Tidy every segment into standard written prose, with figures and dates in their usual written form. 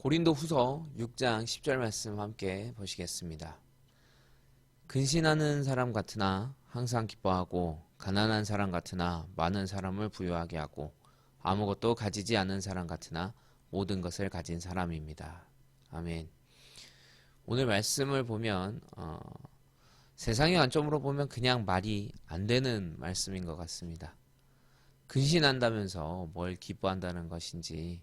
고린도후서 6장 10절 말씀 함께 보시겠습니다. 근신하는 사람 같으나 항상 기뻐하고 가난한 사람 같으나 많은 사람을 부유하게 하고 아무것도 가지지 않은 사람 같으나 모든 것을 가진 사람입니다. 아멘. 오늘 말씀을 보면 세상의 관점으로 보면 그냥 말이 안 되는 말씀인 것 같습니다. 근신한다면서 뭘 기뻐한다는 것인지,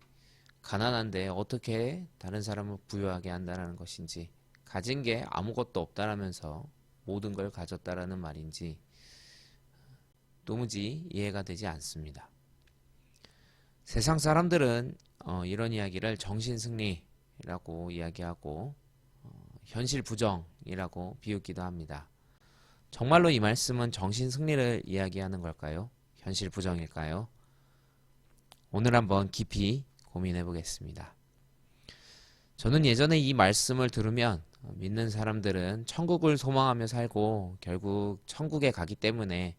가난한데 어떻게 다른 사람을 부유하게 한다는 것인지, 가진 게 아무것도 없다라면서 모든 걸 가졌다라는 말인지 도무지 이해가 되지 않습니다. 세상 사람들은 이런 이야기를 정신승리라고 이야기하고 현실 부정이라고 비웃기도 합니다. 정말로 이 말씀은 정신승리를 이야기하는 걸까요? 현실 부정일까요? 오늘 한번 깊이 고민해 보겠습니다. 저는 예전에 이 말씀을 들으면 믿는 사람들은 천국을 소망하며 살고 결국 천국에 가기 때문에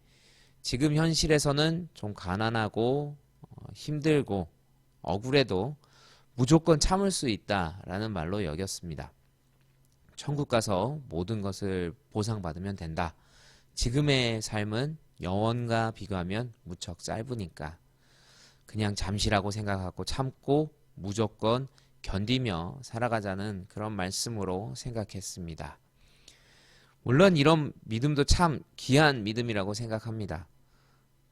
지금 현실에서는 좀 가난하고 힘들고 억울해도 무조건 참을 수 있다라는 말로 여겼습니다. 천국 가서 모든 것을 보상받으면 된다. 지금의 삶은 영원과 비교하면 무척 짧으니까 그냥 잠시라고 생각하고 참고 무조건 견디며 살아가자는 그런 말씀으로 생각했습니다. 물론 이런 믿음도 참 귀한 믿음이라고 생각합니다.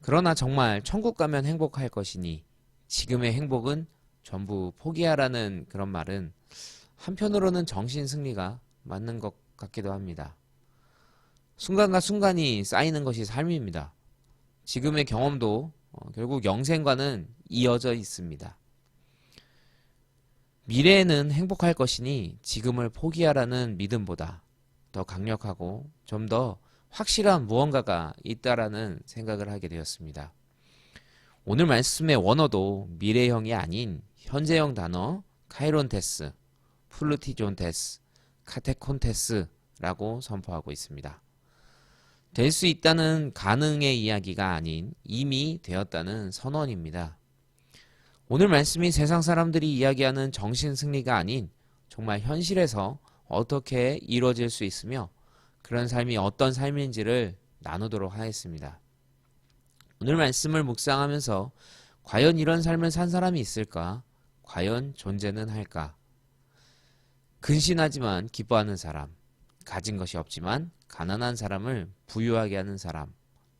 그러나 정말 천국 가면 행복할 것이니 지금의 행복은 전부 포기하라는 그런 말은 한편으로는 정신승리가 맞는 것 같기도 합니다. 순간과 순간이 쌓이는 것이 삶입니다. 지금의 경험도 결국 영생과는 이어져 있습니다. 미래에는 행복할 것이니 지금을 포기하라는 믿음보다 더 강력하고 좀 더 확실한 무언가가 있다라는 생각을 하게 되었습니다. 오늘 말씀의 원어도 미래형이 아닌 현재형 단어 카이론테스, 플루티존테스, 카테콘테스라고 선포하고 있습니다. 될 수 있다는 가능의 이야기가 아닌 이미 되었다는 선언입니다. 오늘 말씀이 세상 사람들이 이야기하는 정신승리가 아닌 정말 현실에서 어떻게 이루어질 수 있으며 그런 삶이 어떤 삶인지를 나누도록 하겠습니다. 오늘 말씀을 묵상하면서 과연 이런 삶을 산 사람이 있을까? 과연 존재는 할까? 근신하지만 기뻐하는 사람, 가진 것이 없지만 가난한 사람을 부유하게 하는 사람,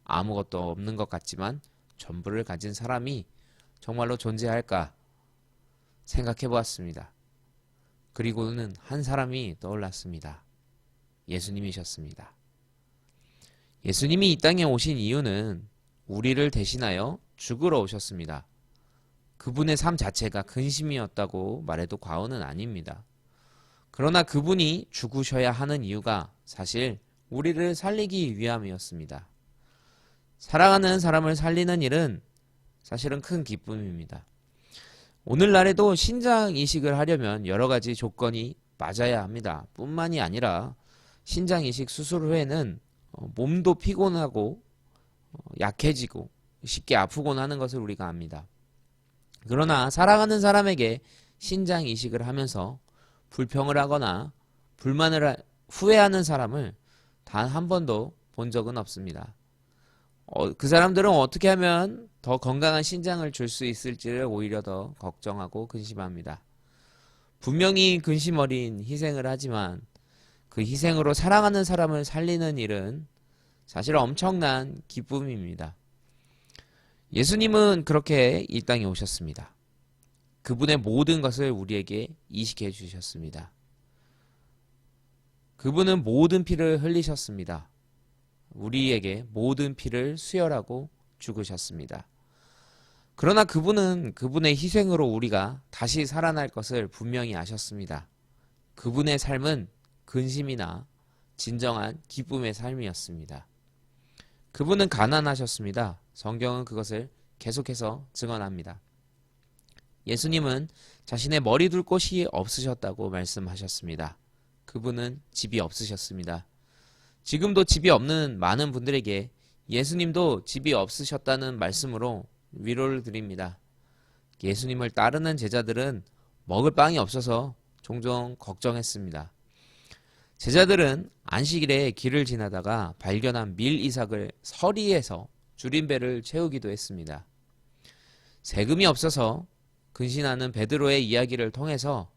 아무것도 없는 것 같지만 전부를 가진 사람이 정말로 존재할까 생각해 보았습니다. 그리고는 한 사람이 떠올랐습니다. 예수님이셨습니다. 예수님이 이 땅에 오신 이유는 우리를 대신하여 죽으러 오셨습니다. 그분의 삶 자체가 근심이었다고 말해도 과언은 아닙니다. 그러나 그분이 죽으셔야 하는 이유가 사실 우리를 살리기 위함이었습니다. 사랑하는 사람을 살리는 일은 사실은 큰 기쁨입니다. 오늘날에도 신장 이식을 하려면 여러 가지 조건이 맞아야 합니다. 뿐만이 아니라 신장 이식 수술 후에는 몸도 피곤하고 약해지고 쉽게 아프곤 하는 것을 우리가 압니다. 그러나 사랑하는 사람에게 신장 이식을 하면서 불평을 하거나 불만을 후회하는 사람을 단 한 번도 본 적은 없습니다. 그 사람들은 어떻게 하면 더 건강한 신장을 줄 수 있을지를 오히려 더 걱정하고 근심합니다. 분명히 근심 어린 희생을 하지만 그 희생으로 사랑하는 사람을 살리는 일은 사실 엄청난 기쁨입니다. 예수님은 그렇게 이 땅에 오셨습니다. 그분의 모든 것을 우리에게 이식해 주셨습니다. 그분은 모든 피를 흘리셨습니다. 우리에게 모든 피를 수혈하고 죽으셨습니다. 그러나 그분은 그분의 희생으로 우리가 다시 살아날 것을 분명히 아셨습니다. 그분의 삶은 근심이나 진정한 기쁨의 삶이었습니다. 그분은 가난하셨습니다. 성경은 그것을 계속해서 증언합니다. 예수님은 자신의 머리 둘 곳이 없으셨다고 말씀하셨습니다. 그분은 집이 없으셨습니다. 지금도 집이 없는 많은 분들에게 예수님도 집이 없으셨다는 말씀으로 위로를 드립니다. 예수님을 따르는 제자들은 먹을 빵이 없어서 종종 걱정했습니다. 제자들은 안식일에 길을 지나다가 발견한 밀 이삭을 서리에서 줄인 배를 채우기도 했습니다. 세금이 없어서 근신하는 베드로의 이야기를 통해서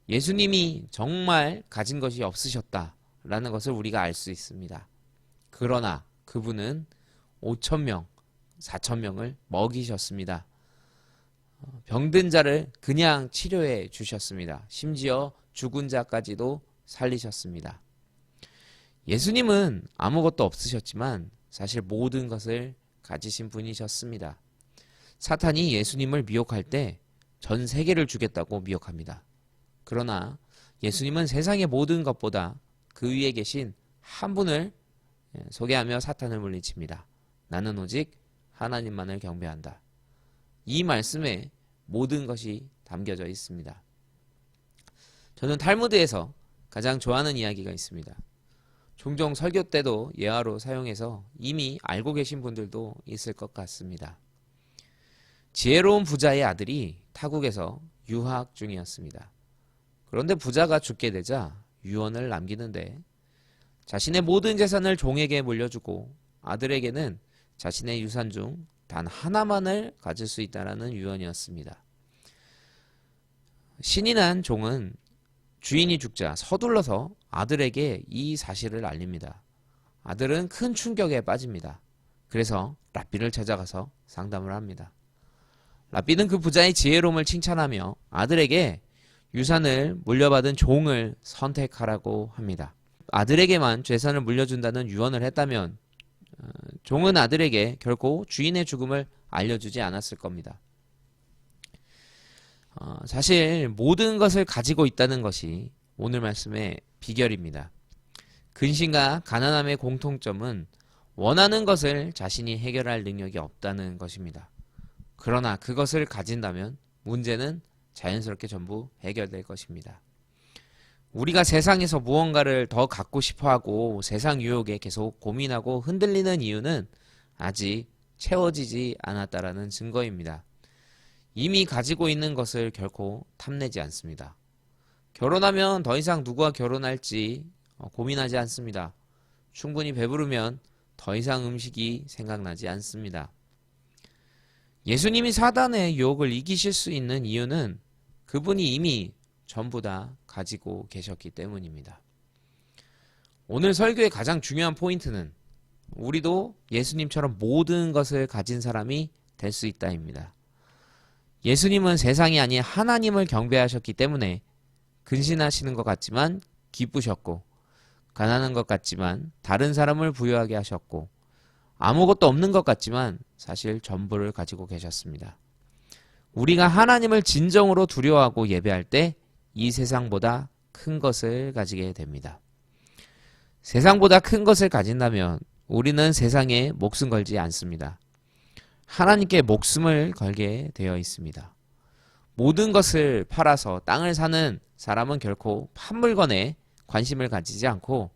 예수님이 정말 가진 것이 없으셨다라는 것을 우리가 알 수 있습니다. 그러나 그분은 5,000명, 4,000명을 먹이셨습니다. 병든 자를 그냥 치료해 주셨습니다. 심지어 죽은 자까지도 살리셨습니다. 예수님은 아무것도 없으셨지만 사실 모든 것을 가지신 분이셨습니다. 사탄이 예수님을 미혹할 때 전 세계를 주겠다고 미혹합니다. 그러나 예수님은 세상의 모든 것보다 그 위에 계신 한 분을 소개하며 사탄을 물리칩니다. 나는 오직 하나님만을 경배한다. 이 말씀에 모든 것이 담겨져 있습니다. 저는 탈무드에서 가장 좋아하는 이야기가 있습니다. 종종 설교 때도 예화로 사용해서 이미 알고 계신 분들도 있을 것 같습니다. 지혜로운 부자의 아들이 타국에서 유학 중이었습니다. 그런데 부자가 죽게 되자 유언을 남기는데 자신의 모든 재산을 종에게 물려주고 아들에게는 자신의 유산 중 단 하나만을 가질 수 있다는 유언이었습니다. 신이 난 종은 주인이 죽자 서둘러서 아들에게 이 사실을 알립니다. 아들은 큰 충격에 빠집니다. 그래서 랍비를 찾아가서 상담을 합니다. 랍비는 그 부자의 지혜로움을 칭찬하며 아들에게 유산을 물려받은 종을 선택하라고 합니다. 아들에게만 재산을 물려준다는 유언을 했다면 종은 아들에게 결코 주인의 죽음을 알려주지 않았을 겁니다. 사실 모든 것을 가지고 있다는 것이 오늘 말씀의 비결입니다. 근심과 가난함의 공통점은 원하는 것을 자신이 해결할 능력이 없다는 것입니다. 그러나 그것을 가진다면 문제는 자연스럽게 전부 해결될 것입니다. 우리가 세상에서 무언가를 더 갖고 싶어하고 세상 유혹에 계속 고민하고 흔들리는 이유는 아직 채워지지 않았다라는 증거입니다. 이미 가지고 있는 것을 결코 탐내지 않습니다. 결혼하면 더 이상 누구와 결혼할지 고민하지 않습니다. 충분히 배부르면 더 이상 음식이 생각나지 않습니다. 예수님이 사단의 유혹을 이기실 수 있는 이유는 그분이 이미 전부 다 가지고 계셨기 때문입니다. 오늘 설교의 가장 중요한 포인트는 우리도 예수님처럼 모든 것을 가진 사람이 될 수 있다입니다. 예수님은 세상이 아닌 하나님을 경배하셨기 때문에 근신하시는 것 같지만 기쁘셨고 가난한 것 같지만 다른 사람을 부유하게 하셨고 아무것도 없는 것 같지만 사실 전부를 가지고 계셨습니다. 우리가 하나님을 진정으로 두려워하고 예배할 때 이 세상보다 큰 것을 가지게 됩니다. 세상보다 큰 것을 가진다면 우리는 세상에 목숨 걸지 않습니다. 하나님께 목숨을 걸게 되어 있습니다. 모든 것을 팔아서 땅을 사는 사람은 결코 판물건에 관심을 가지지 않고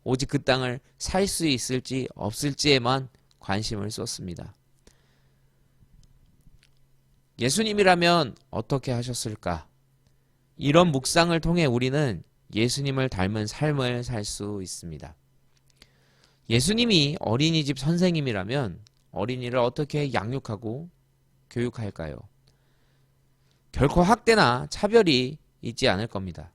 오직 그 땅을 살 수 있을지 없을지에만 관심을 쏟습니다. 예수님이라면 어떻게 하셨을까? 이런 묵상을 통해 우리는 예수님을 닮은 삶을 살 수 있습니다. 예수님이 어린이집 선생님이라면 어린이를 어떻게 양육하고 교육할까요? 결코 학대나 차별이 있지 않을 겁니다.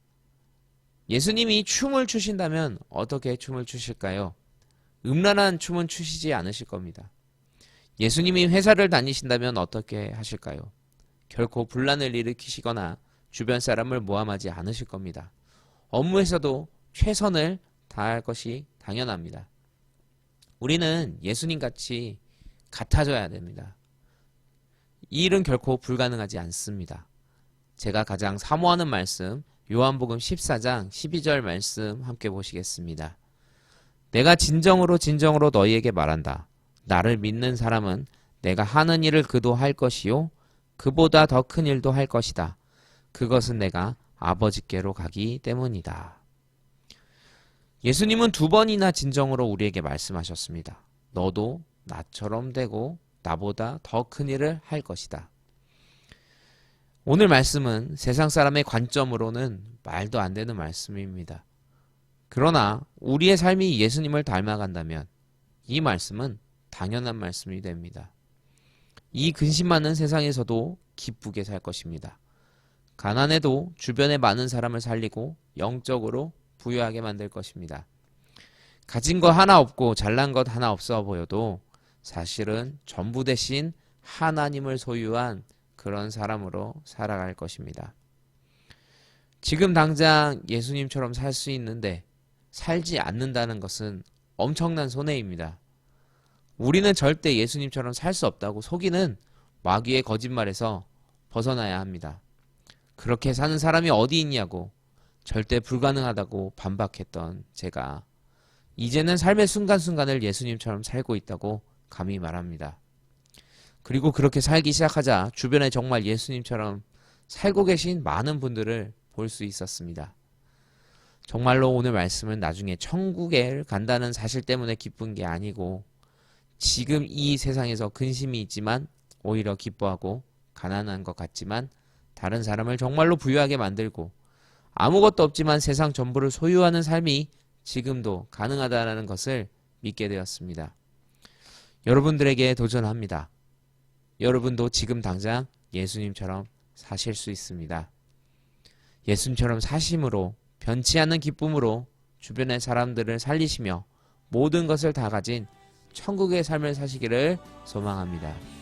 예수님이 춤을 추신다면 어떻게 춤을 추실까요? 음란한 춤은 추시지 않으실 겁니다. 예수님이 회사를 다니신다면 어떻게 하실까요? 결코 분란을 일으키시거나 주변 사람을 모함하지 않으실 겁니다. 업무에서도 최선을 다할 것이 당연합니다. 우리는 예수님같이 같아져야 됩니다. 이 일은 결코 불가능하지 않습니다. 제가 가장 사모하는 말씀 요한복음 14장 12절 말씀 함께 보시겠습니다. 내가 진정으로 너희에게 말한다. 나를 믿는 사람은 내가 하는 일을 그도 할 것이요 그보다 더 큰 일도 할 것이다. 그것은 내가 아버지께로 가기 때문이다. 예수님은 2번이나 진정으로 우리에게 말씀하셨습니다. 너도 나처럼 되고 나보다 더 큰 일을 할 것이다. 오늘 말씀은 세상 사람의 관점으로는 말도 안 되는 말씀입니다. 그러나 우리의 삶이 예수님을 닮아간다면 이 말씀은 당연한 말씀이 됩니다. 이 근심 많은 세상에서도 기쁘게 살 것입니다. 가난해도 주변에 많은 사람을 살리고 영적으로 부유하게 만들 것입니다. 가진 거 하나 없고 잘난 것 하나 없어 보여도 사실은 전부 대신 하나님을 소유한 그런 사람으로 살아갈 것입니다. 지금 당장 예수님처럼 살 수 있는데 살지 않는다는 것은 엄청난 손해입니다. 우리는 절대 예수님처럼 살 수 없다고 속이는 마귀의 거짓말에서 벗어나야 합니다. 그렇게 사는 사람이 어디 있냐고 절대 불가능하다고 반박했던 제가 이제는 삶의 순간순간을 예수님처럼 살고 있다고 감히 말합니다. 그리고 그렇게 살기 시작하자 주변에 정말 예수님처럼 살고 계신 많은 분들을 볼 수 있었습니다. 정말로 오늘 말씀은 나중에 천국에 간다는 사실 때문에 기쁜 게 아니고 지금 이 세상에서 근심이 있지만 오히려 기뻐하고 가난한 것 같지만 다른 사람을 정말로 부유하게 만들고 아무것도 없지만 세상 전부를 소유하는 삶이 지금도 가능하다는 것을 믿게 되었습니다. 여러분들에게 도전합니다. 여러분도 지금 당장 예수님처럼 사실 수 있습니다. 예수님처럼 사심으로 변치 않는 기쁨으로 주변의 사람들을 살리시며 모든 것을 다 가진 천국의 삶을 사시기를 소망합니다.